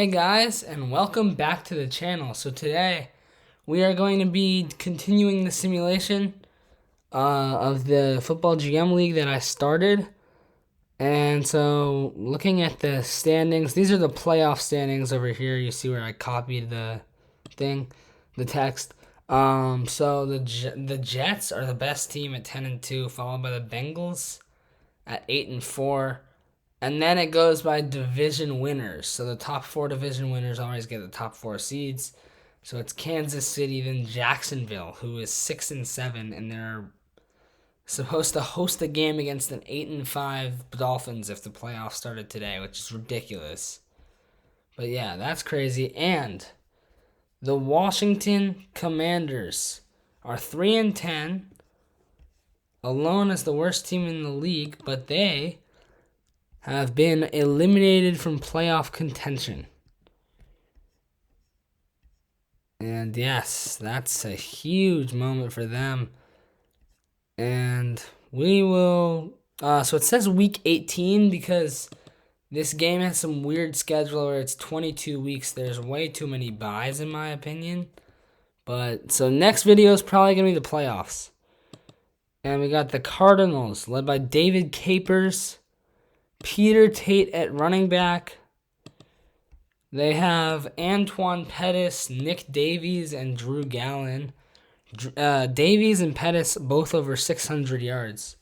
Hey guys, and welcome back to the channel. So today we are going to be continuing the simulation of the Football GM League that I started. And so looking at the standings, these are the playoff standings over here. You see where I copied the thing, the text. So the Jets are the best team at 10-2, followed by the Bengals at 8-4. And then it goes by division winners. So the top four division winners always get the top four seeds. So it's Kansas City, then Jacksonville, who is 6-7, and they're supposed to host a game against an 8-5 Dolphins if the playoffs started today, which is ridiculous. But yeah, that's crazy. And the Washington Commanders are 3-10, alone as the worst team in the league, but they have been eliminated from playoff contention. And yes, that's a huge moment for them. And we will... so it says week 18 because this game has some weird schedule where it's 22 weeks. There's way too many buys in my opinion. But so next video is probably going to be the playoffs. And we got the Cardinals led by David Capers, Peter Tate at running back. They have Antoine Pettis, Nick Davies, and Drew Gallen. Davies and Pettis both over 600 yards.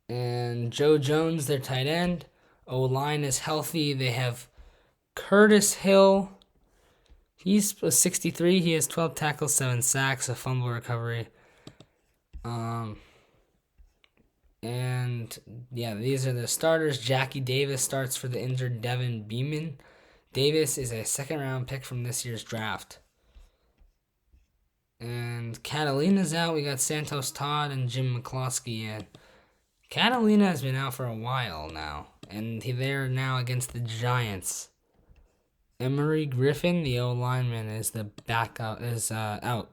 And Joe Jones, their tight end. O-line is healthy. They have Curtis Hill. He's 63. He has 12 tackles, 7 sacks, a fumble recovery. And yeah, these are the starters. Jackie Davis starts for the injured Devin Beeman. Davis is a second-round pick from this year's draft. And Catalina's out. We got Santos Todd and Jim McCloskey in. Catalina has been out for a while now, and they're now against the Giants. Emery Griffin, the O-lineman, is the backup, is out.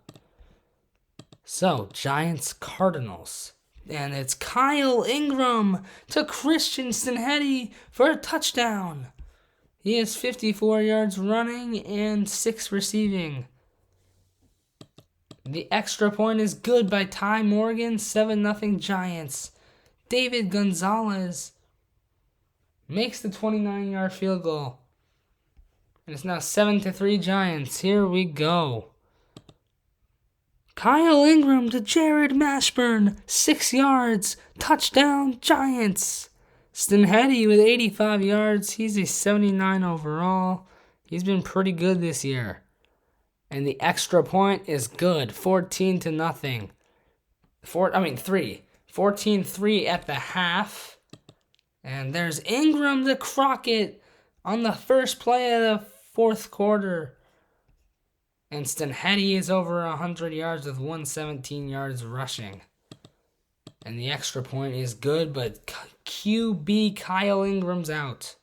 So, Giants Cardinals. And it's Kyle Ingram to Christian Stenheady for a touchdown. He has 54 yards running and 6 receiving. The extra point is good by Ty Morgan, 7-0 Giants. David Gonzalez makes the 29-yard field goal. And it's now 7-3 Giants. Here we go. Kyle Ingram to Jared Mashburn, 6 yards, touchdown Giants. Stenheady with 85 yards, he's a 79 overall. He's been pretty good this year. And the extra point is good, 14-0. 14-3 at the half. And there's Ingram to Crockett on the first play of the fourth quarter. And Stenheady is over 100 yards with 117 yards rushing. And the extra point is good, but QB Kyle Ingram's out.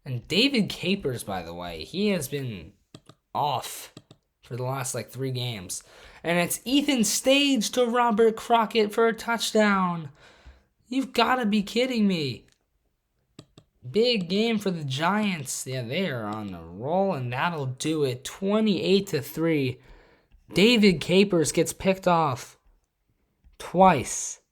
And David Capers, by the way, he has been off for the last 3 games. And it's Ethan Stage to Robert Crockett for a touchdown. You've got to be kidding me. Big game for the Giants. Yeah, they are on the roll, and that'll do it. 28-3. David Capers gets picked off twice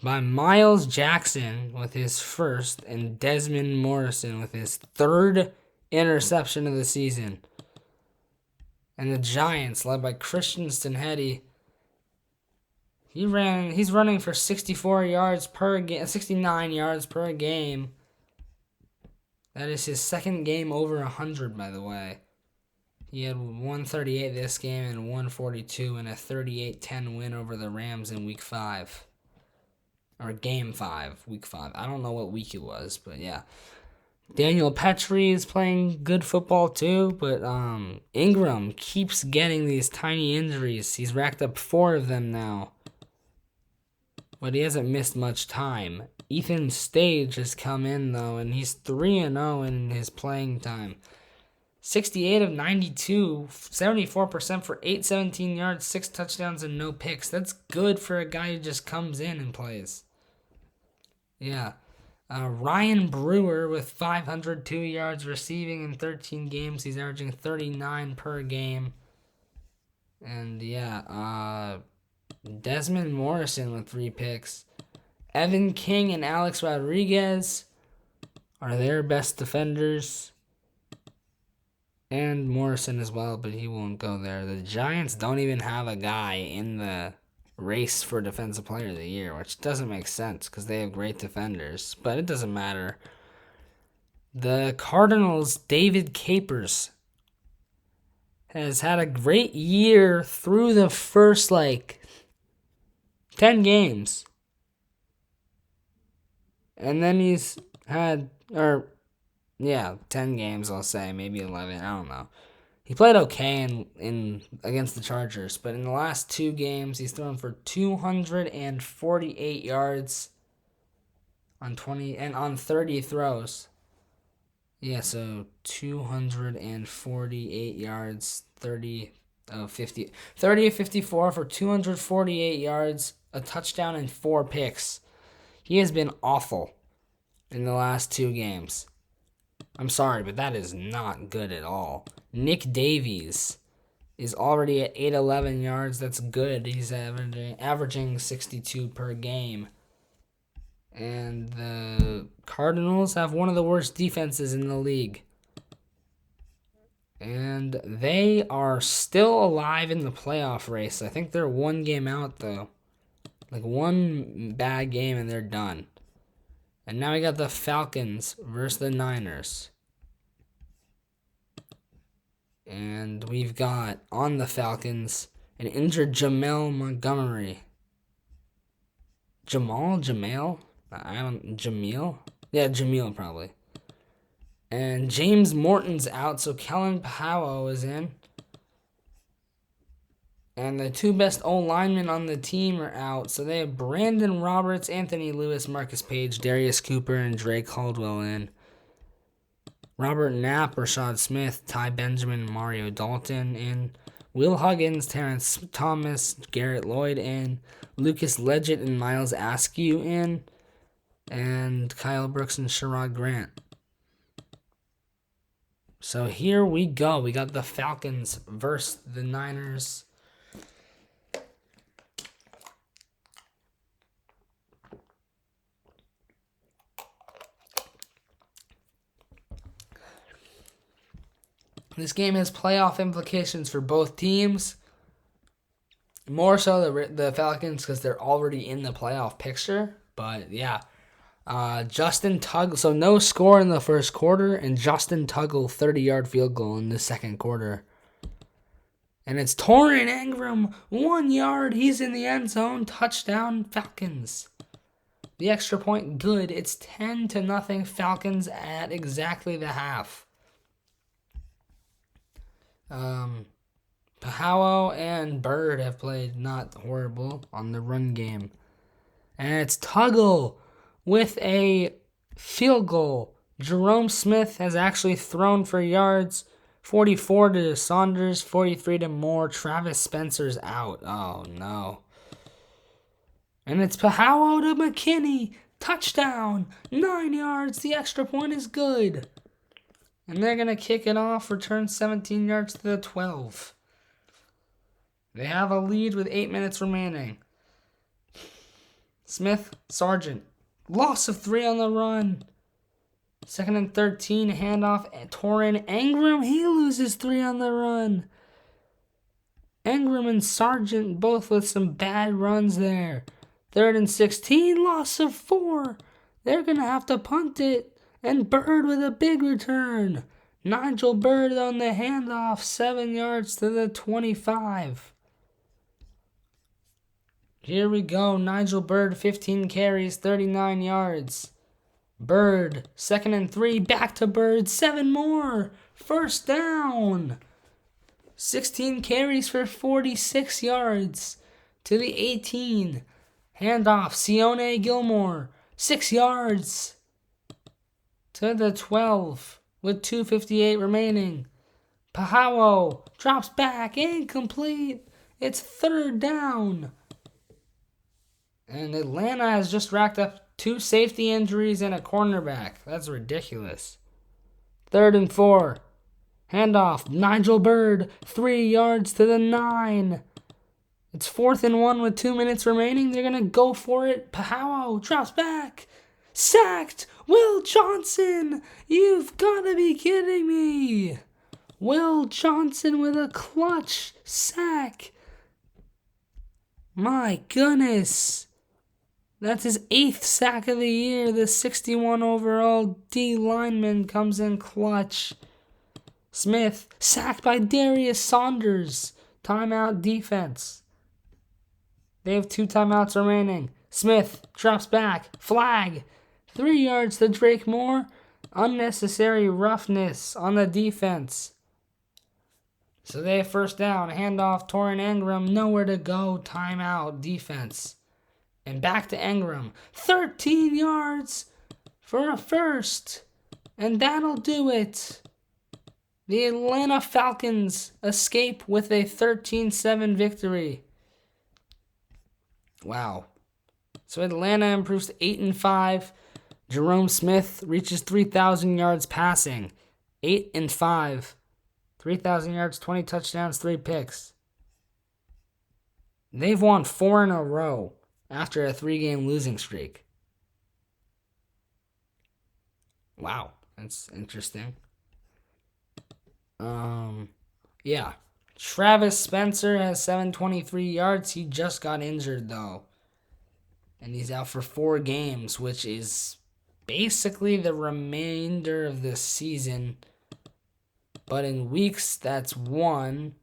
by Miles Jackson with his first and Desmond Morrison with his third interception of the season. And the Giants, led by Christian Stenheady, He's running for 69 yards per game. That is his second game over 100, by the way. He had 138 this game and 142 in a 38-10 win over the Rams in week 5. Or game 5, week 5. I don't know what week it was, but yeah. Daniel Petrie is playing good football too, but Ingram keeps getting these tiny injuries. He's racked up 4 of them now. But he hasn't missed much time. Ethan Stage has come in, though, and he's 3-0 in his playing time. 68 of 92, 74% for 817 yards, 6 touchdowns, and no picks. That's good for a guy who just comes in and plays. Yeah. Ryan Brewer with 502 yards receiving in 13 games. He's averaging 39 per game. And yeah, Desmond Morrison with 3 picks. Evan King and Alex Rodriguez are their best defenders. And Morrison as well, but he won't go there. The Giants don't even have a guy in the race for Defensive Player of the Year, which doesn't make sense because they have great defenders, but it doesn't matter. The Cardinals' David Capers has had a great year through the first, 10 games. And then he's had, 10 games, I'll say, maybe 11, I don't know. He played okay in against the Chargers, but in the last 2 games, he's thrown for 248 yards on 30 throws. Yeah, so 248 yards, 30 of 54 for 248 yards, a touchdown, and 4 picks. He has been awful in the last 2 games. I'm sorry, but that is not good at all. Nick Davies is already at 811 yards. That's good. He's averaging 62 per game. And the Cardinals have one of the worst defenses in the league. And they are still alive in the playoff race. I think they're 1 game out, though. One bad game and they're done. And now we got the Falcons versus the Niners. And we've got, on the Falcons, an injured Jamel Montgomery. Jamil? Yeah, Jamil probably. And James Morton's out, so Kellen Powell is in. And the 2 best O-linemen on the team are out. So they have Brandon Roberts, Anthony Lewis, Marcus Page, Darius Cooper, and Dre Caldwell in. Robert Knapp, Rashad Smith, Ty Benjamin, and Mario Dalton in. Will Huggins, Terrence Thomas, Garrett Lloyd in. Lucas Leggett and Miles Askew in. And Kyle Brooks and Sherrod Grant. So here we go. We got the Falcons versus the Niners. This game has playoff implications for both teams. More so the Falcons because they're already in the playoff picture. But yeah, Justin Tuggle. So no score in the first quarter, and Justin Tuggle 30-yard field goal in the second quarter. And it's Torrin Ingram, 1 yard. He's in the end zone. Touchdown, Falcons. The extra point, good. It's 10-0 Falcons at exactly the half. Pahao and Bird have played not horrible on the run game. And it's Tuggle with a field goal. Jerome Smith has actually thrown for yards. 44 to Saunders, 43 to Moore. Travis Spencer's out. Oh, no. And it's Pahao to McKinney. Touchdown. 9 yards. The extra point is good. And they're going to kick it off, return 17 yards to the 12. They have a lead with 8 minutes remaining. Smith, Sargent. Loss of 3 on the run. 2nd and 13, handoff. Torrin Ingram, he loses 3 on the run. Ingram and Sargent both with some bad runs there. 3rd and 16, loss of 4. They're going to have to punt it. And Bird with a big return. Nigel Bird on the handoff, 7 yards to the 25. Here we go. Nigel Bird, 15 carries, 39 yards. Bird, 2nd and 3, back to Bird, 7 more. First down. 16 carries for 46 yards to the 18. Handoff, Sione Gilmore, 6 yards to the 12 with 2:58 remaining. Pahao drops back, incomplete. It's 3rd down. And Atlanta has just racked up 2 safety injuries and a cornerback. That's ridiculous. 3rd and 4. Handoff. Nigel Byrd. 3 yards to the 9. It's 4th and 1 with 2 minutes remaining. They're going to go for it. Pahao drops back. Sacked. Will Johnson. You've got to be kidding me. Will Johnson with a clutch sack. My goodness. That's his 8th sack of the year. The 61 overall D lineman comes in clutch. Smith sacked by Darius Saunders. Timeout defense. They have 2 timeouts remaining. Smith drops back. Flag. 3 yards to Drake Moore. Unnecessary roughness on the defense. So they have 1st down. Handoff. Torrin Ingram. Nowhere to go. Timeout defense. And back to Ingram. 13 yards for a 1st. And that'll do it. The Atlanta Falcons escape with a 13-7 victory. Wow. So Atlanta improves to 8-5. Jerome Smith reaches 3,000 yards passing. 8-5. 3,000 yards, 20 touchdowns, 3 picks. They've won 4 in a row after a 3-game losing streak. Wow, that's interesting. Yeah. Travis Spencer has 723 yards. He just got injured, though. And he's out for 4 games, which is basically the remainder of this season. But in weeks, that's 1,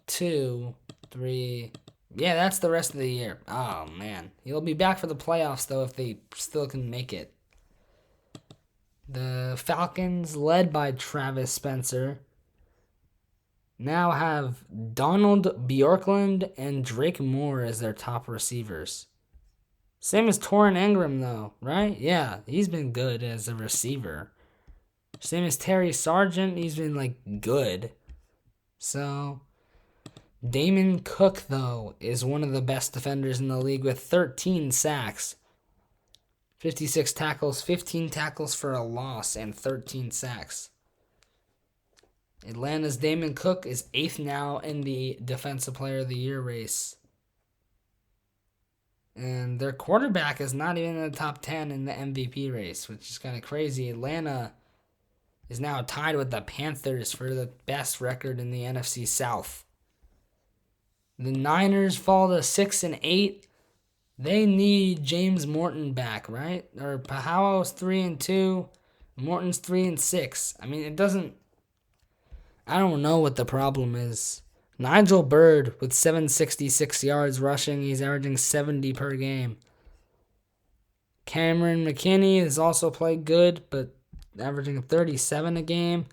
2, 3. Yeah, that's the rest of the year. Oh, man. He'll be back for the playoffs, though, if they still can make it. The Falcons, led by Travis Spencer, now have Donald Bjorklund and Drake Moore as their top receivers. Same as Torrin Ingram, though, right? Yeah, he's been good as a receiver. Same as Terry Sargent, he's been, good. So, Damon Cook, though, is one of the best defenders in the league with 13 sacks. 56 tackles, 15 tackles for a loss, and 13 sacks. Atlanta's Damon Cook is 8th now in the Defensive Player of the Year race. And their quarterback is not even in the top 10 in the MVP race, which is kind of crazy. Atlanta is now tied with the Panthers for the best record in the NFC South. The Niners fall to 6-8. They need James Morton back, right? Or Pahao's 3-2. Morton's 3-6. I mean, it doesn't... I don't know what the problem is. Nigel Byrd with 766 yards rushing. He's averaging 70 per game. Cameron McKinney has also played good, but averaging 37 a game.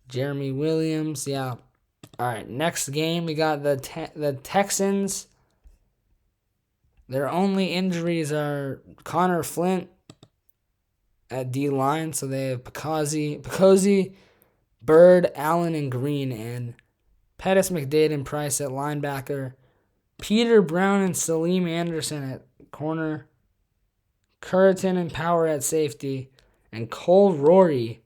Jeremy Williams, yeah. All right, next game we got the Texans. Their only injuries are Connor Flint at D-line, so they have Picozzi, Byrd, Allen, and Green in. Pettis, McDade, and Price at linebacker. Peter Brown and Salim Anderson at corner. Curtin and Power at safety. And Cole Rory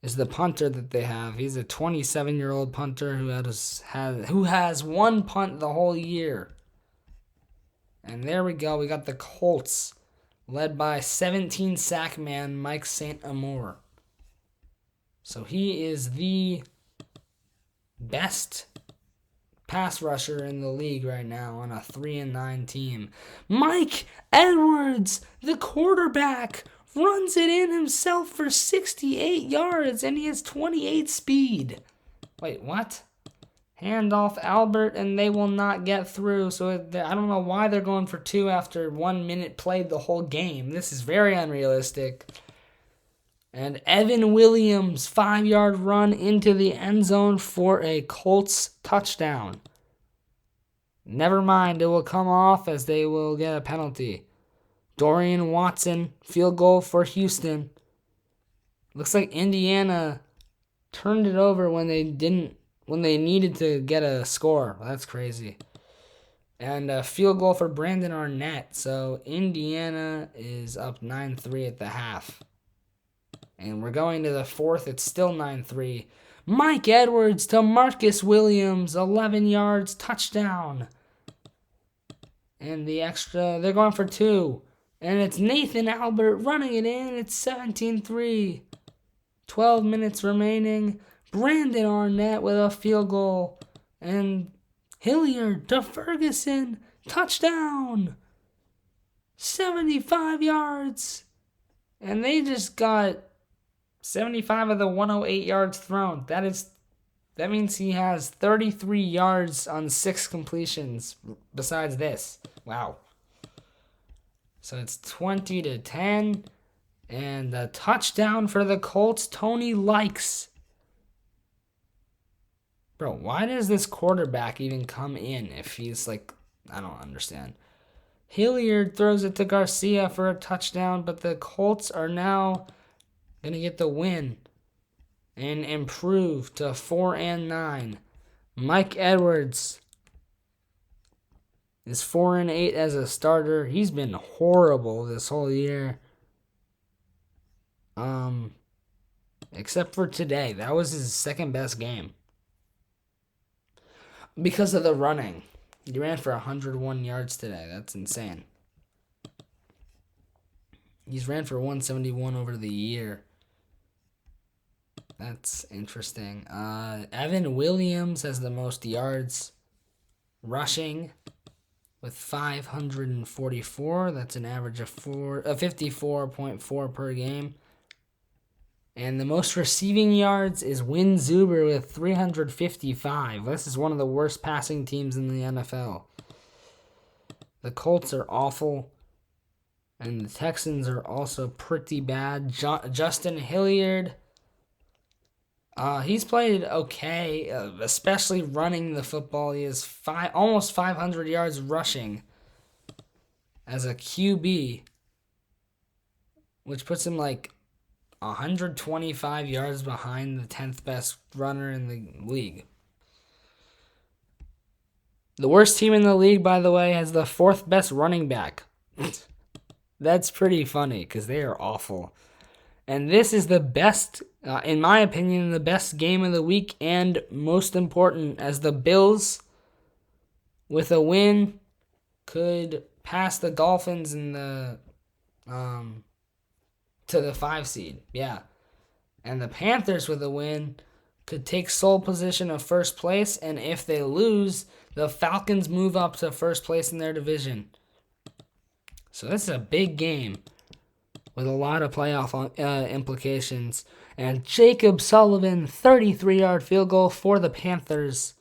is the punter that they have. He's a 27-year-old punter who has 1 punt the whole year. And there we go. We got the Colts, led by 17-sack man Mike St. Amour. So he is the best pass rusher in the league right now on a 3-9 team. Mike Edwards, the quarterback, runs it in himself for 68 yards, and he has 28 speed. Wait, what? Handoff Albert, and they will not get through. So I don't know why they're going for 2 after 1 minute played the whole game. This is very unrealistic. And Evan Williams, 5-yard run into the end zone for a Colts touchdown. Never mind, it will come off as they will get a penalty. Dorian Watson, field goal for Houston. Looks like Indiana turned it over when they needed to get a score. That's crazy. And a field goal for Brandon Arnett. So Indiana is up 9-3 at the half. And we're going to the fourth. It's still 9-3. Mike Edwards to Marcus Williams. 11 yards. Touchdown. And the extra, they're going for 2. And it's Nathan Albert running it in. It's 17-3. 12 minutes remaining. Brandon Arnett with a field goal. And Hilliard to Ferguson. Touchdown. 75 yards. And they just got 75 of the 108 yards thrown. That means he has 33 yards on 6 completions besides this. Wow. So it's 20-10. And a touchdown for the Colts. Tony Likes. Bro, why does this quarterback even come in if he's like, I don't understand. Hilliard throws it to Garcia for a touchdown, but the Colts are now going to get the win and improve to 4-9. Mike Edwards is 4-8 as a starter. He's been horrible this whole year. Except for today. That was his second best game. Because of the running. He ran for 101 yards today. That's insane. He's ran for 171 over the year. That's interesting. Evan Williams has the most yards rushing with 544. That's an average of 54.4 per game. And the most receiving yards is Win Zuber with 355. This is one of the worst passing teams in the NFL. The Colts are awful. And the Texans are also pretty bad. Justin Hilliard. He's played okay, especially running the football. He has almost 500 yards rushing as a QB, which puts him like 125 yards behind the 10th best runner in the league. The worst team in the league, by the way, has the 4th best running back. That's pretty funny because they are awful. And this is the best, in my opinion, the best game of the week and most important, as the Bills, with a win, could pass the Dolphins in the to the 5 seed. Yeah. And the Panthers, with a win, could take sole position of first place. And if they lose, the Falcons move up to first place in their division. So this is a big game with a lot of playoff implications. And Jacob Sullivan, 33-yard field goal for the Panthers.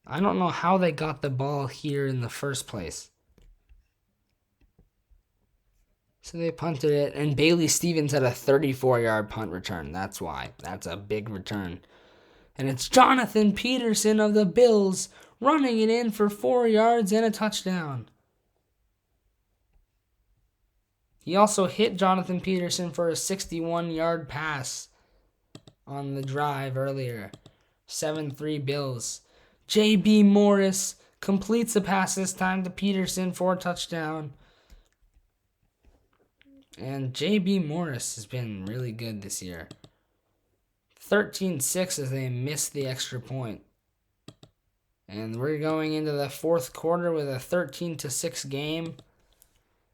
I don't know how they got the ball here in the first place. So they punted it, and Bailey Stevens had a 34-yard punt return. That's why. That's a big return. And it's Jonathan Peterson of the Bills running it in for 4 yards and a touchdown. He also hit Jonathan Peterson for a 61-yard pass on the drive earlier. 7-3 Bills. J.B. Morris completes the pass this time to Peterson for a touchdown. And J.B. Morris has been really good this year. 13-6 as they missed the extra point. And we're going into the fourth quarter with a 13-6 game.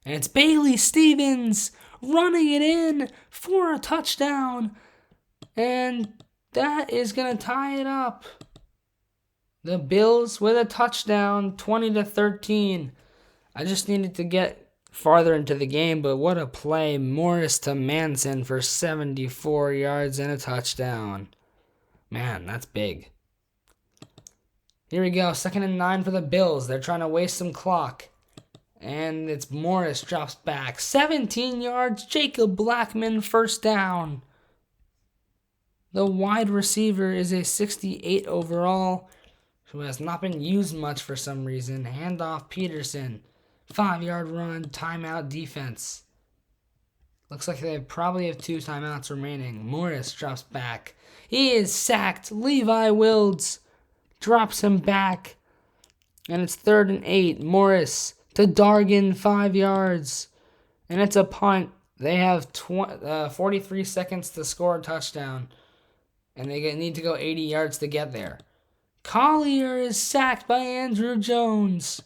And it's Bailey Stevens running it in for a touchdown. And that is going to tie it up. The Bills with a touchdown, 20-13. I just needed to get farther into the game, but what a play. Morris to Manson for 74 yards and a touchdown. Man, that's big. Here we go, 2nd and 9 for the Bills. They're trying to waste some clock. And it's Morris drops back. 17 yards, Jacob Blackman, first down. The wide receiver is a 68 overall, who has not been used much for some reason. Handoff Peterson. 5-yard run, timeout defense. Looks like they probably have 2 timeouts remaining. Morris drops back. He is sacked. Levi Wilds drops him back And it's 3rd and 8. Morris to Dargan, 5 yards. And it's a punt. They have 43 seconds to score a touchdown. And they need to go 80 yards to get there. Collier is sacked by Andrew Jones.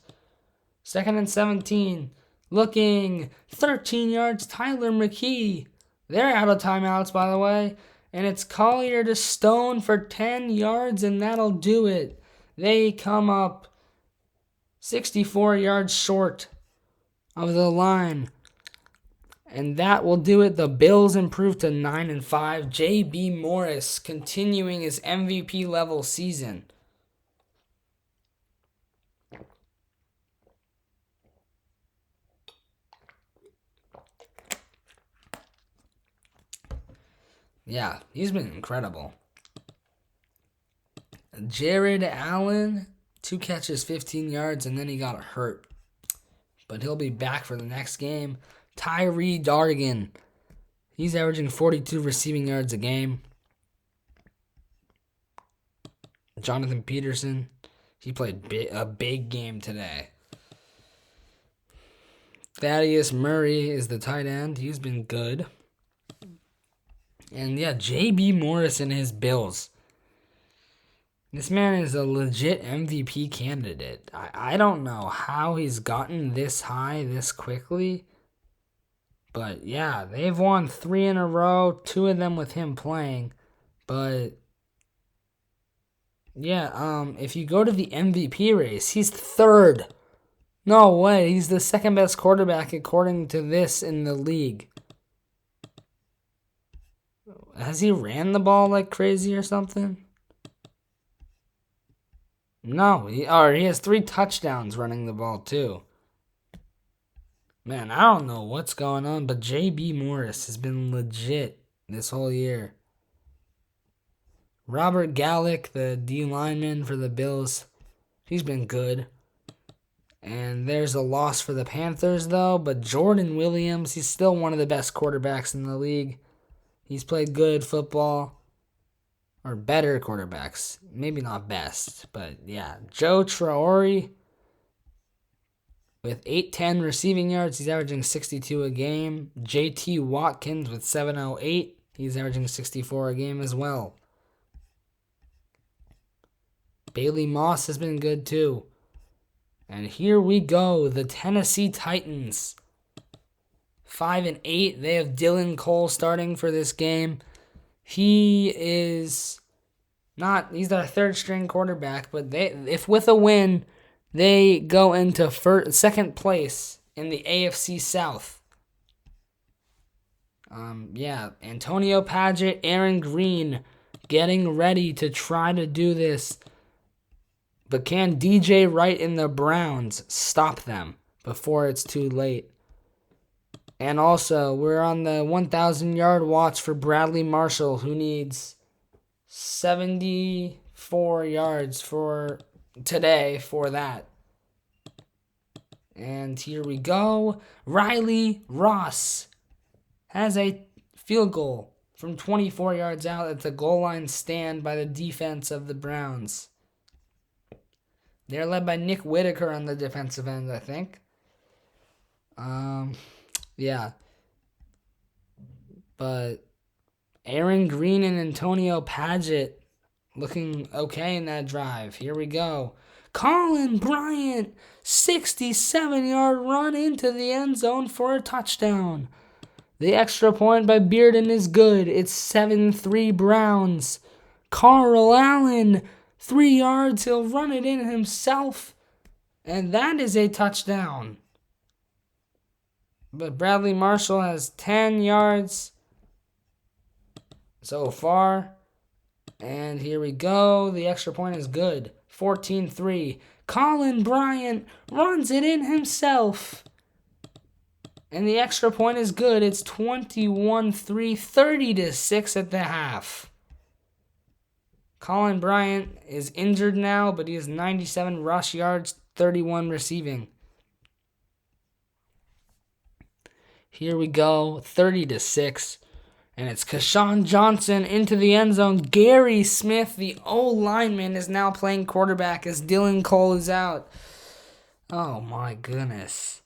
2nd and 17. Looking 13 yards, Tyler McKee. They're out of timeouts, by the way. And it's Collier to Stone for 10 yards, and that'll do it. They come up 64 yards short of the line. And that will do it. The Bills improve to 9-5. J.B. Morris continuing his MVP level season. Yeah, he's been incredible. Jared Allen, 2 catches, 15 yards, and then he got hurt. But he'll be back for the next game. Tyree Dargan, he's averaging 42 receiving yards a game. Jonathan Peterson, he played a big game today. Thaddeus Murray is the tight end. He's been good. And yeah, J.B. Morris and his Bills. This man is a legit MVP candidate. I don't know how he's gotten this high this quickly. But yeah, they've won 3 in a row, 2 of them with him playing. But yeah, if you go to the MVP race, he's 3rd. No way, he's the 2nd best quarterback according to this in the league. Has he ran the ball like crazy or something? No, he has 3 touchdowns running the ball too. Man, I don't know what's going on, but J.B. Morris has been legit this whole year. Robert Gallick, the D lineman for the Bills, he's been good. And there's a loss for the Panthers, though, but Jordan Williams, he's still one of the best quarterbacks in the league. He's played good football. Or better quarterbacks. Maybe not best, but yeah. Joe Traore, with 810 receiving yards, he's averaging 62 a game. J.T. Watkins with 708, he's averaging 64 a game as well. Bailey Moss has been good too. And here we go, the Tennessee Titans. 5-8, they have Dylan Cole starting for this game. He's their 3rd string quarterback, but if with a win, they go into 2nd place in the AFC South. Antonio Padgett, Aaron Green getting ready to try to do this. But can DJ Wright and the Browns stop them before it's too late? And also, we're on the 1,000-yard watch for Bradley Marshall, who needs 74 yards for today for that. And here we go. Riley Ross has a field goal from 24 yards out at the goal line stand by the defense of the Browns. They're led by Nick Whitaker on the defensive end, I think. Yeah. But Aaron Green and Antonio Padgett looking okay in that drive. Here we go. Colin Bryant, 67-yard run into the end zone for a touchdown. The extra point by Bearden is good. It's 7-3 Browns. Carl Allen, 3 yards. He'll run it in himself. And that is a touchdown. But Bradley Marshall has 10 yards so far. And here we go. The extra point is good. 14-3. Colin Bryant runs it in himself. And the extra point is good. It's 21-3, 30-6 at the half. Colin Bryant is injured now, but he has 97 rush yards, 31 receiving. Here we go, 30-6. And it's Keshawn Johnson into the end zone. Gary Smith, the O-lineman, is now playing quarterback as Dylan Cole is out. Oh my goodness.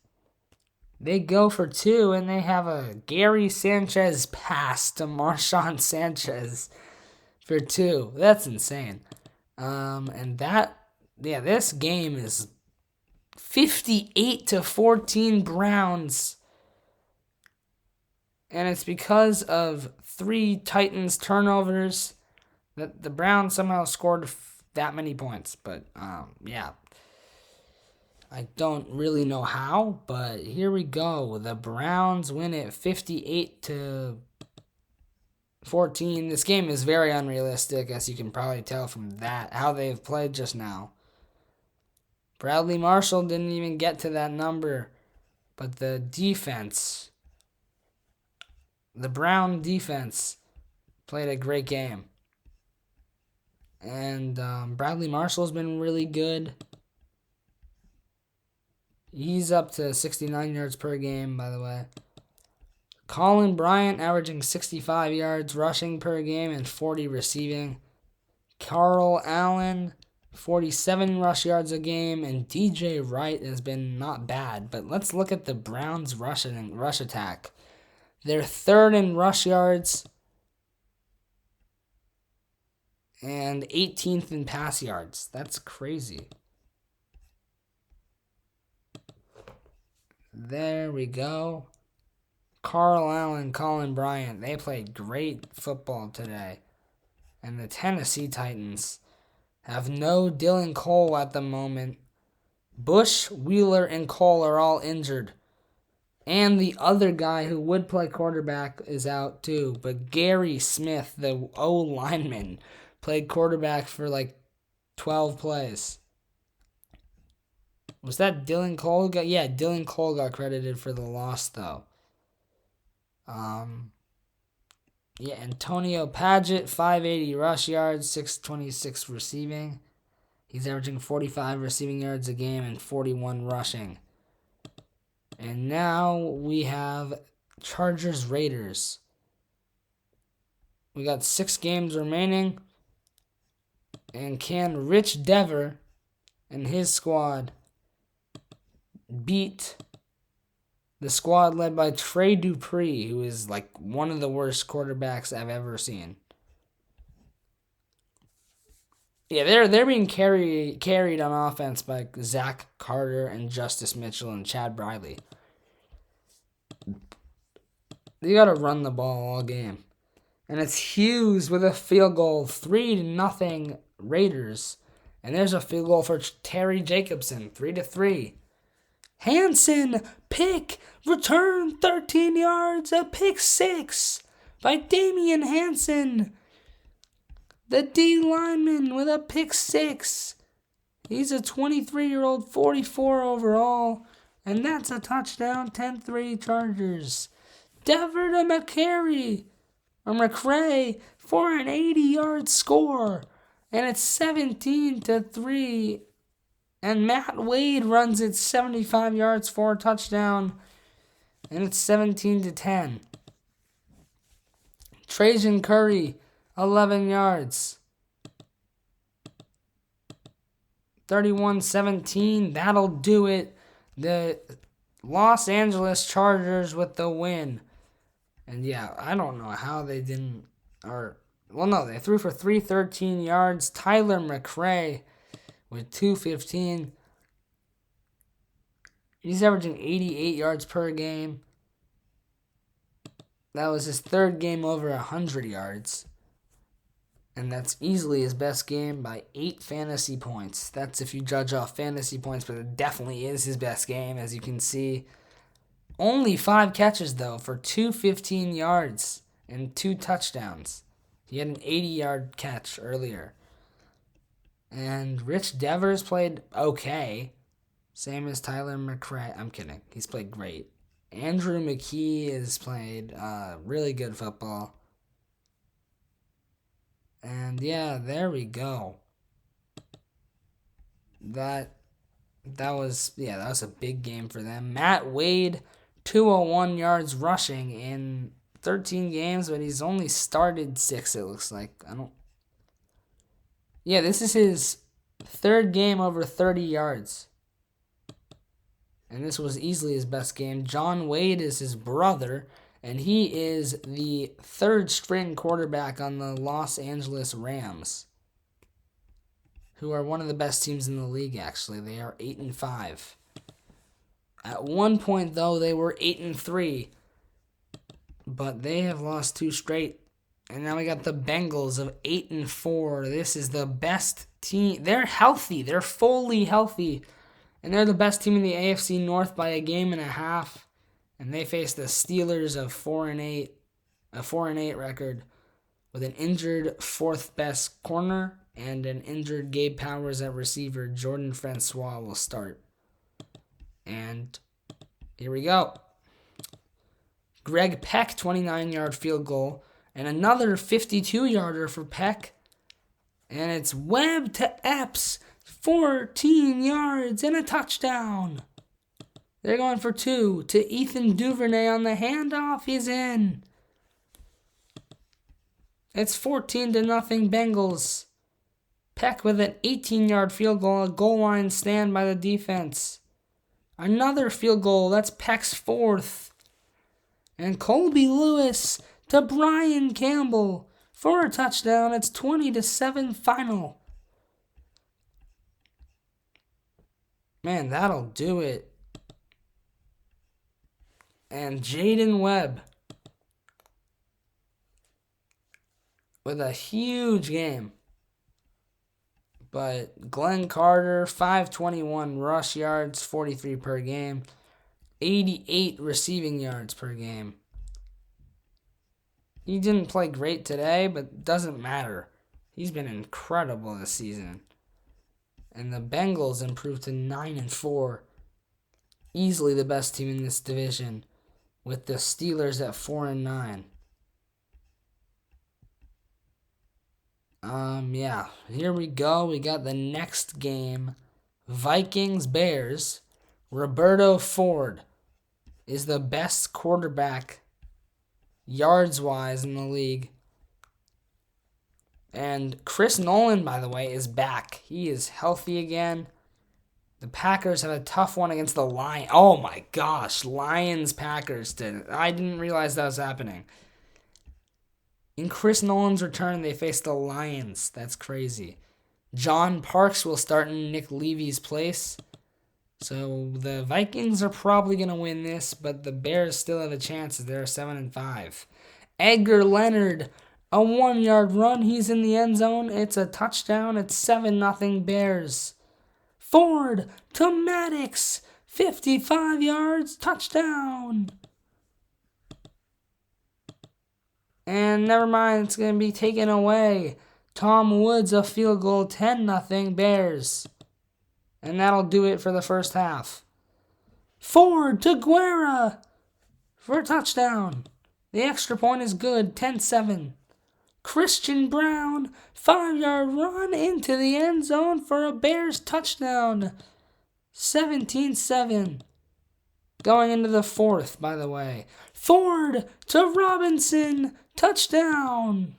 They go for two, and they have a Gary Sanchez pass to Marshawn Sanchez for two. That's insane. This game is 58-14 Browns. And it's because of 3 Titans turnovers that the Browns somehow scored that many points. But, I don't really know how, but here we go. The Browns win it 58-14. This game is very unrealistic, as you can probably tell from that, how they've played just now. Bradley Marshall didn't even get to that number, but the defense, the Brown defense, played a great game. And Bradley Marshall's been really good. He's up to 69 yards per game, by the way. Colin Bryant averaging 65 yards rushing per game and 40 receiving. Carl Allen, 47 rush yards a game, and DJ Wright has been not bad. But let's look at the Browns' rush attack. They're third in rush yards and 18th in pass yards. That's crazy. There we go. Carl Allen, Colin Bryant, they played great football today. And the Tennessee Titans have no Dylan Cole at the moment. Bush, Wheeler, and Cole are all injured. And the other guy who would play quarterback is out too. But Gary Smith, the O-lineman, played quarterback for like 12 plays. Was that Dylan Cole? Yeah, Dylan Cole got credited for the loss, though. Antonio Paget, 580 rush yards, 626 receiving. He's averaging 45 receiving yards a game and 41 rushing. And now we have Chargers Raiders. We got 6 games remaining. And can Rich Dever and his squad beat the squad led by Trey Dupree, who is like one of the worst quarterbacks I've ever seen? Yeah, they're being carried on offense by Zach Carter and Justice Mitchell and Chad Briley. They got to run the ball all game. And it's Hughes with a field goal, 3-0 Raiders. And there's a field goal for Terry Jacobson, 3-3. Hansen, pick, return, 13 yards, a pick 6 by Damian Hansen. The D lineman with a pick 6. He's a 23-year-old, 44 overall. And that's a touchdown, 10-3 Chargers. Dever to McCray for an 80-yard score. And it's 17-3. And Matt Wade runs it 75 yards for a touchdown. And it's 17-10. Trajan Curry, 11 yards. 31-17. That'll do it. The Los Angeles Chargers with the win. And yeah, I don't know how they didn't. They threw for 313 yards. Tyler McCray with 215. He's averaging 88 yards per game. That was his third game over 100 yards. And that's easily his best game by 8 fantasy points. That's if you judge off fantasy points, but it definitely is his best game, as you can see. Only 5 catches, though, for 215 yards and 2 touchdowns. He had an 80-yard catch earlier. And Rich Devers played okay. Same as Tyler McCray. I'm kidding. He's played great. Andrew McKee has played really good football. And yeah, there we go. That was a big game for them. Matt Wade, 201 yards rushing in 13 games, but he's only started 6, it looks like. Yeah, this is his third game over 30 yards. And this was easily his best game. John Wade is his brother, and he is the third string quarterback on the Los Angeles Rams, who are one of the best teams in the league, actually. They are 8-5. At one point, though, they were 8-3, but they have lost 2 straight. And now we got the Bengals of 8-4. This is the best team. They're healthy. They're fully healthy. And they're the best team in the AFC North by a game and a half. And they face the Steelers of 4-8, a 4-8 record, with an injured fourth best corner and an injured Gabe Powers at receiver. Jordan Francois will start. And here we go. Greg Peck, 29-yard field goal. And another 52-yarder for Peck. And it's Webb to Epps. 14 yards and a touchdown. They're going for 2 to Ethan Duvernay on the handoff. He's in. It's 14-0 Bengals. Peck with an 18-yard field goal, a goal line stand by the defense. Another field goal. That's Peck's 4th. And Colby Lewis to Brian Campbell for a touchdown. It's 20-7 final. Man, that'll do it. And Jaden Webb with a huge game. But Glenn Carter, 521 rush yards, 43 per game, 88 receiving yards per game. He didn't play great today, but doesn't matter. He's been incredible this season. And the Bengals improved to 9-4. Easily the best team in this division, with the Steelers at 4-9. Yeah, here we go. We got the next game. Vikings-Bears. Roberto Ford is the best quarterback yards-wise in the league. And Chris Nolan, by the way, is back. He is healthy again. The Packers have a tough one against the Lions. Oh my gosh, Lions-Packers. I didn't realize that was happening. In Chris Nolan's return, they face the Lions. That's crazy. John Parks will start in Nick Levy's place. So the Vikings are probably going to win this, but the Bears still have a chance as they're 7-5. Edgar Leonard, a 1-yard run. He's in the end zone. It's a touchdown. It's 7-0 Bears. Ford to Maddox. 55 yards. Touchdown. And never mind. It's going to be taken away. Tom Woods, a field goal. 10-0 Bears. And that'll do it for the first half. Ford to Guerra for a touchdown. The extra point is good. 10-7. Christian Brown, 5-yard run into the end zone for a Bears touchdown. 17-7. Going into the fourth, by the way. Ford to Robinson. Touchdown.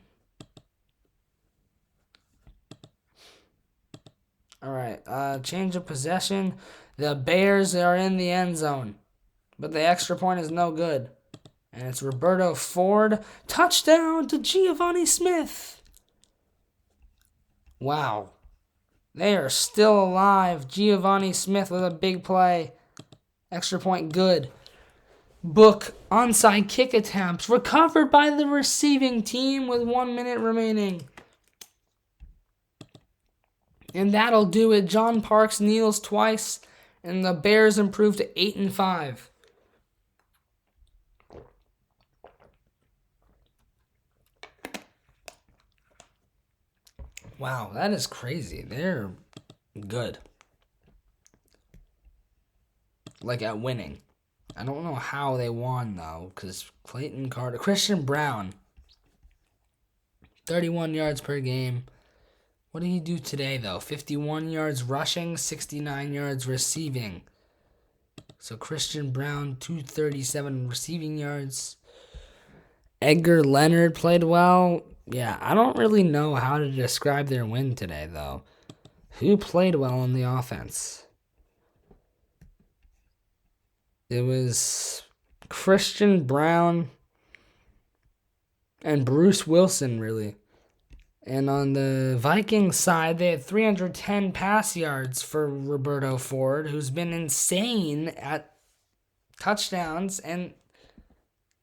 All right, change of possession. The Bears are in the end zone, but the extra point is no good. And it's Roberto Ford. Touchdown to Giovanni Smith. Wow. They are still alive. Giovanni Smith with a big play. Extra point good. Book onside kick attempts. Recovered by the receiving team with 1 minute remaining. And that'll do it. John Parks kneels twice. And the Bears improve to 8-5. Wow, that is crazy. They're good. Like at winning. I don't know how they won though, because Clayton Carter, Christian Brown, 31 yards per game. What did he do today though? 51 yards rushing, 69 yards receiving. So Christian Brown, 237 receiving yards. Edgar Leonard played well. Yeah, I don't really know how to describe their win today, though. Who played well on the offense? It was Christian Brown and Bruce Wilson, really. And on the Vikings side, they had 310 pass yards for Roberto Ford, who's been insane at touchdowns and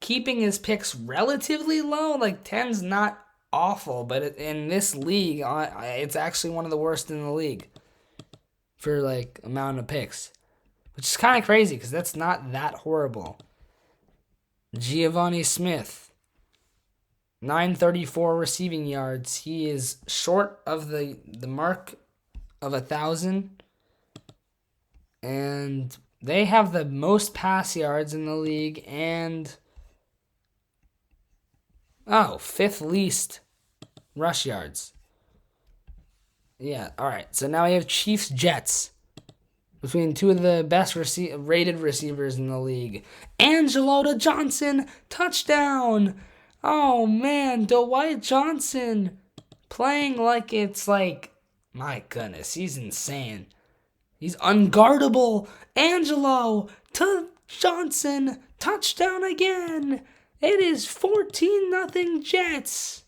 keeping his picks relatively low. Like 10's not awful, but in this league, it's actually one of the worst in the league for like amount of picks, which is kind of crazy because that's not that horrible. Giovanni Smith, 934 receiving yards. He is short of the mark of 1,000. And they have the most pass yards in the league and fifth least rush yards. Yeah, all right. So now we have Chiefs Jets between two of the best rated receivers in the league. Angelo Johnson, touchdown. Oh, man, Dwight Johnson playing like it's like, my goodness, he's insane. He's unguardable. Angelo Johnson, touchdown again. It is 14-0 Jets.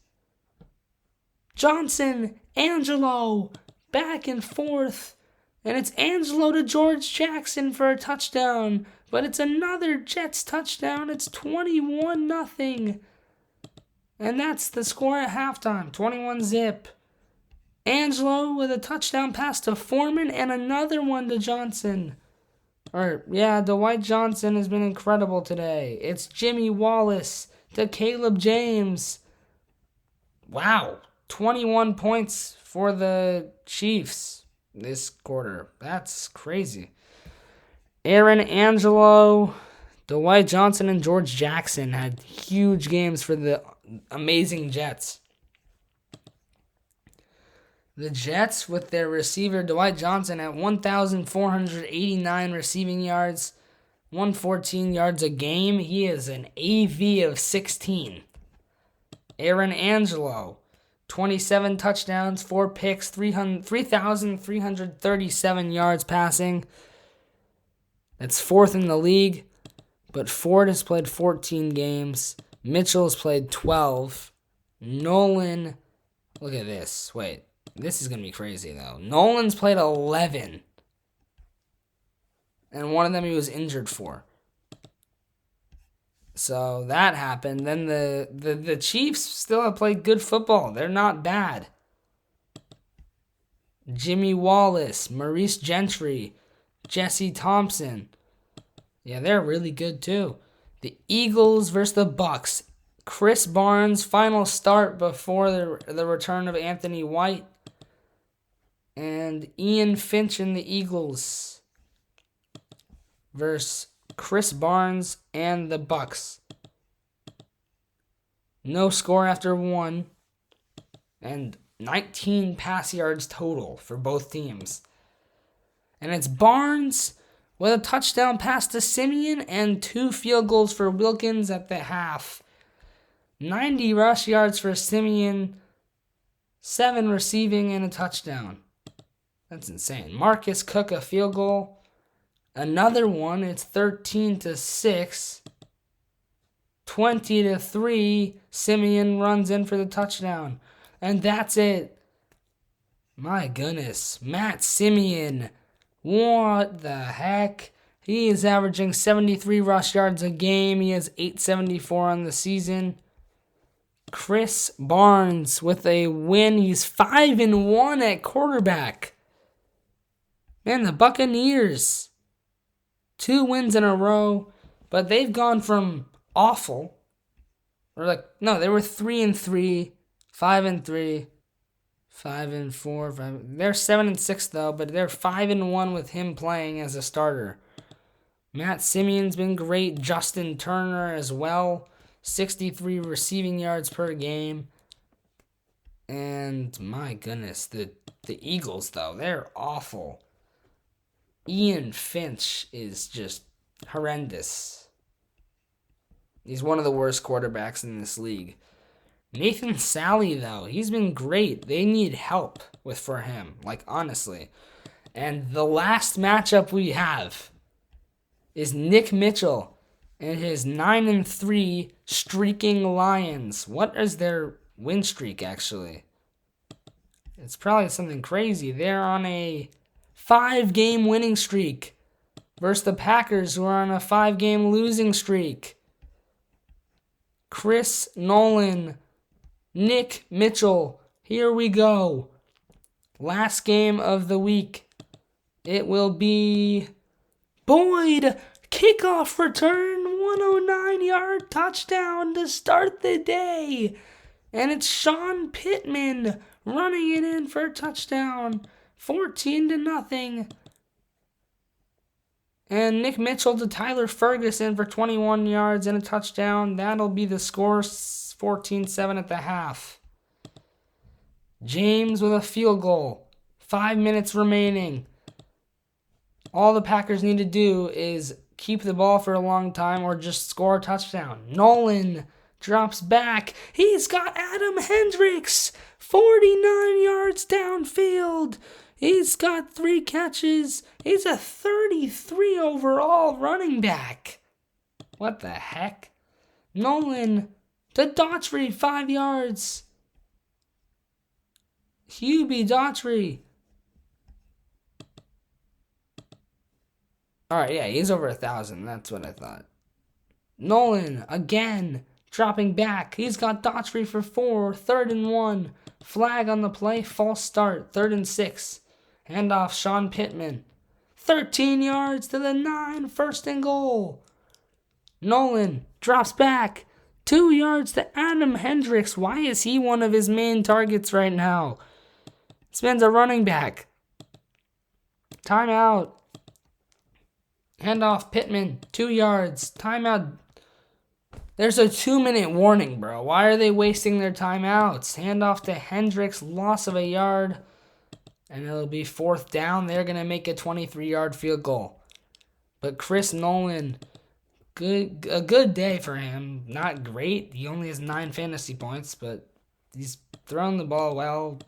Johnson, Angelo, back and forth. And it's Angelo to George Jackson for a touchdown. But it's another Jets touchdown. It's 21-0. And that's the score at halftime, 21-0. Angelo with a touchdown pass to Foreman and another one to Johnson. Dwight Johnson has been incredible today. It's Jimmy Wallace to Caleb James. Wow, 21 points for the Chiefs this quarter. That's crazy. Aaron Angelo, Dwight Johnson, and George Jackson had huge games for the amazing Jets. The Jets, with their receiver Dwight Johnson at 1,489 receiving yards, 114 yards a game. He is an AV of 16. Aaron Angelo, 27 touchdowns, 4 picks, 3,337 yards passing. That's fourth in the league, but Ford has played 14 games. Mitchell has played 12. Nolan, look at this. Wait, this is going to be crazy, though. Nolan's played 11. And one of them he was injured for. So that happened. Then the Chiefs still have played good football. They're not bad. Jimmy Wallace, Maurice Gentry, Jesse Thompson. Yeah, they're really good too. The Eagles versus the Bucks. Chris Barnes, final start before the return of Anthony White. And Ian Finch and the Eagles versus Chris Barnes and the Bucks. No score after one. And 19 pass yards total for both teams. And it's Barnes with a touchdown pass to Simeon and 2 field goals for Wilkins at the half. 90 rush yards for Simeon, 7 receiving, and a touchdown. That's insane. Marcus Cook, a field goal. Another one. It's 13-6. 20-3. Simeon runs in for the touchdown. And that's it. My goodness. Matt Simeon. What the heck? He is averaging 73 rush yards a game. He has 874 on the season. Chris Barnes with a win. He's 5-1 at quarterback. Man, the Buccaneers, 2 wins in a row, but they've gone from awful, they were 3-3, 5-3, 5-4. They're 7-6 though, but they're 5-1 with him playing as a starter. Matt Simeon's been great. Justin Turner as well, 63 receiving yards per game. And my goodness, the Eagles though, they're awful. Ian Finch is just horrendous. He's one of the worst quarterbacks in this league. Nathan Sally, though, he's been great. They need help for him, like, honestly. And the last matchup we have is Nick Mitchell and his 9-3 streaking Lions. What is their win streak, actually? It's probably something crazy. They're on a 5-game winning streak versus the Packers, who are on a 5-game losing streak. Chris Nolan, Nick Mitchell, here we go. Last game of the week. It will be Boyd, kickoff return, 109-yard touchdown to start the day. And it's Sean Pittman running it in for a touchdown, 14-0. And Nick Mitchell to Tyler Ferguson for 21 yards and a touchdown. That'll be the score, 14-7 at the half. James with a field goal, 5 minutes remaining. All the Packers need to do is keep the ball for a long time or just score a touchdown. Nolan drops back. He's got Adam Hendricks, 49 yards downfield. He's got 3 catches. He's a 33 overall running back. What the heck? Nolan to Daughtry, 5 yards. Hubie Daughtry. Alright, yeah, he's over 1,000. That's what I thought. Nolan, again, dropping back. He's got Daughtry for 4, 3rd and 1. Flag on the play, false start, 3rd and 6. Handoff, Sean Pittman. 13 yards to the 9, 1st and goal. Nolan drops back. 2 yards to Adam Hendricks. Why is he one of his main targets right now? This man's a running back. Timeout. Handoff, Pittman, 2 yards. Timeout. There's a 2-minute warning, bro. Why are they wasting their timeouts? Handoff to Hendricks, loss of a yard. And it'll be 4th down. They're going to make a 23-yard field goal. But Chris Nolan, a good day for him. Not great. He only has 9 fantasy points, but he's thrown the ball well.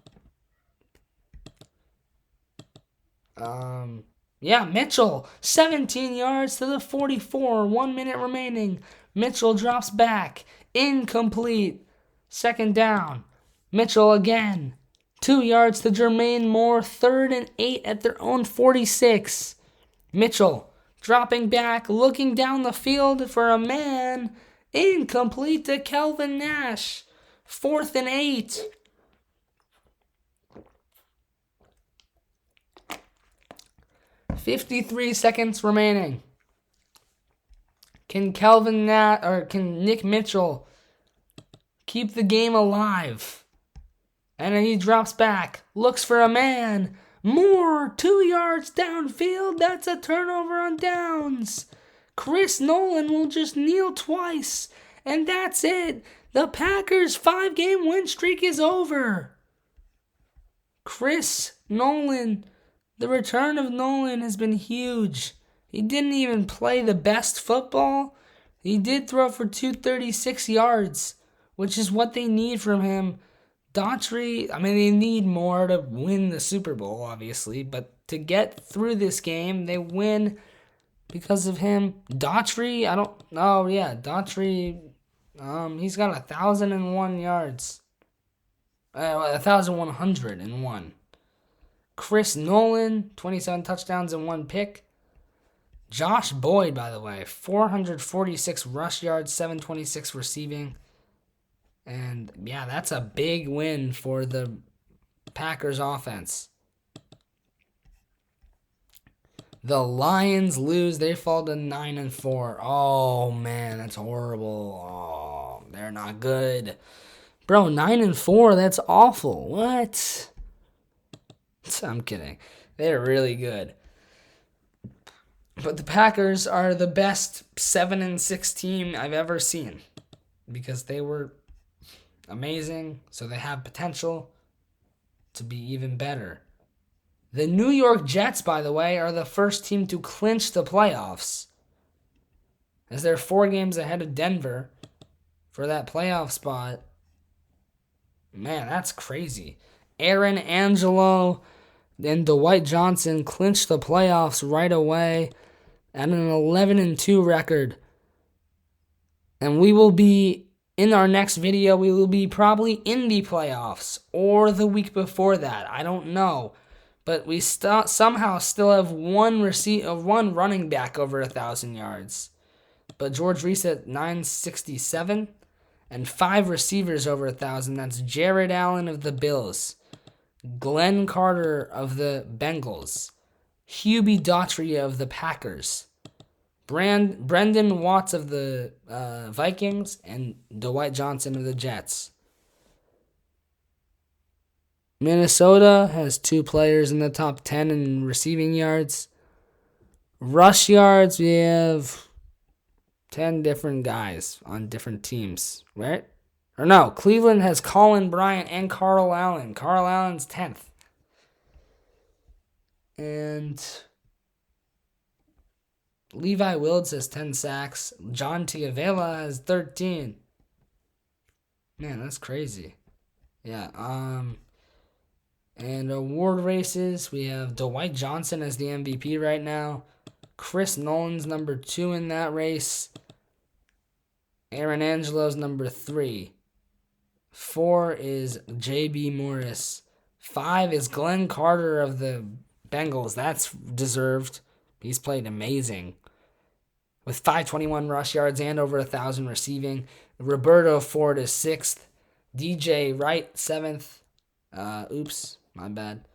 Yeah, Mitchell, 17 yards to the 44, 1 minute remaining. Mitchell drops back, incomplete, 2nd down. Mitchell again, 2 yards to Jermaine Moore, 3rd and 8 at their own 46. Mitchell dropping back, looking down the field for a man, incomplete to Kelvin Nash, 4th and 8. 53 seconds remaining. Can Nick Mitchell keep the game alive? And then he drops back, looks for a man. Moore, 2 yards downfield. That's a turnover on downs. Chris Nolan will just kneel twice, and that's it. The Packers' 5-game win streak is over. Chris Nolan. The return of Nolan has been huge. He didn't even play the best football. He did throw for 236 yards, which is what they need from him. Daughtry, they need more to win the Super Bowl, obviously, but to get through this game, they win because of him. Daughtry, Daughtry, he's got 1,001 yards. 1,101. Chris Nolan, 27 touchdowns and 1 pick. Josh Boyd, by the way, 446 rush yards, 726 receiving. And, yeah, that's a big win for the Packers offense. The Lions lose. They fall to 9-4. Oh, man, that's horrible. Oh, they're not good. Bro, 9-4, that's awful. What? I'm kidding. They're really good. But the Packers are the best 7-6 team I've ever seen because they were amazing, so they have potential to be even better. The New York Jets, by the way, are the first team to clinch the playoffs. as they're 4 games ahead of Denver for that playoff spot. Man, that's crazy. Aaron Angelo and Dwight Johnson clinched the playoffs right away at an 11-2 record. And we will be, in our next video, we will be probably in the playoffs or the week before that. I don't know. But we somehow still have one running back over 1,000 yards. But George Reese at 967 and 5 receivers over 1,000. That's Jared Allen of the Bills, Glenn Carter of the Bengals, Hubie Daughtry of the Packers, Brendan Watts of the Vikings, and Dwight Johnson of the Jets. Minnesota has 2 players in the top 10 in receiving yards. Rush yards, we have 10 different guys on different teams, right? Or no, Cleveland has Colin Bryant and Carl Allen. Carl Allen's 10th. And Levi Wilds has 10 sacks. John Tiavela has 13. Man, that's crazy. Yeah, and award races, we have Dwight Johnson as the MVP right now. Chris Nolan's number 2 in that race. Aaron Angelo's number 3. 4 is J.B. Morris. 5 is Glenn Carter of the Bengals. That's deserved. He's played amazing, with 521 rush yards and over 1,000 receiving. Roberto Ford is 6th. DJ Wright, 7th. Oops, my bad.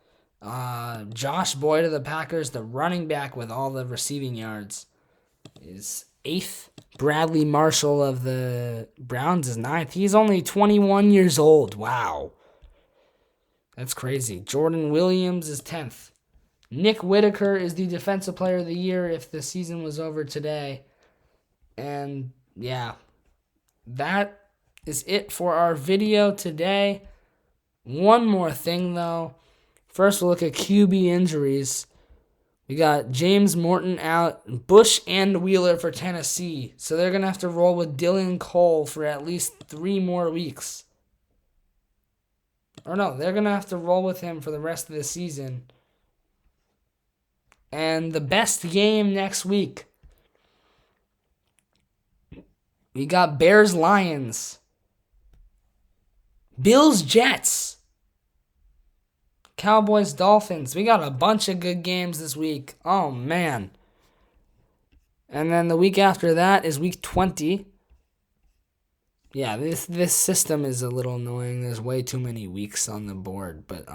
Josh Boyd of the Packers, the running back with all the receiving yards, is 8th. Bradley Marshall of the Browns is 9th. He's only 21 years old. Wow. That's crazy. Jordan Williams is 10th. Nick Whitaker is the Defensive Player of the Year if the season was over today. And yeah, that is it for our video today. One more thing though. First, we'll look at QB injuries. We got James Morton out, Bush and Wheeler for Tennessee. So they're going to have to roll with Dylan Cole for at least 3 more weeks. Or no, they're going to have to roll with him for the rest of the season. And the best game next week, we got Bears-Lions, Bills-Jets, Cowboys-Dolphins. We got a bunch of good games this week. Oh, man. And then the week after that is week 20. Yeah, this system is a little annoying. There's way too many weeks on the board. But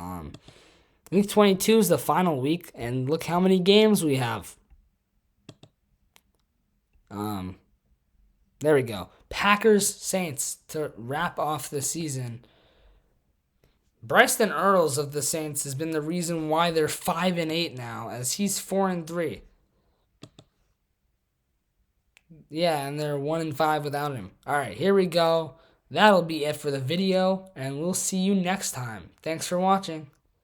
week 22 is the final week, and look how many games we have. There we go. Packers-Saints to wrap off the season. Bryson Earls of the Saints has been the reason why they're 5-8 now, as he's 4-3. Yeah, and they're 1-5 without him. All right, here we go. That'll be it for the video, and we'll see you next time. Thanks for watching.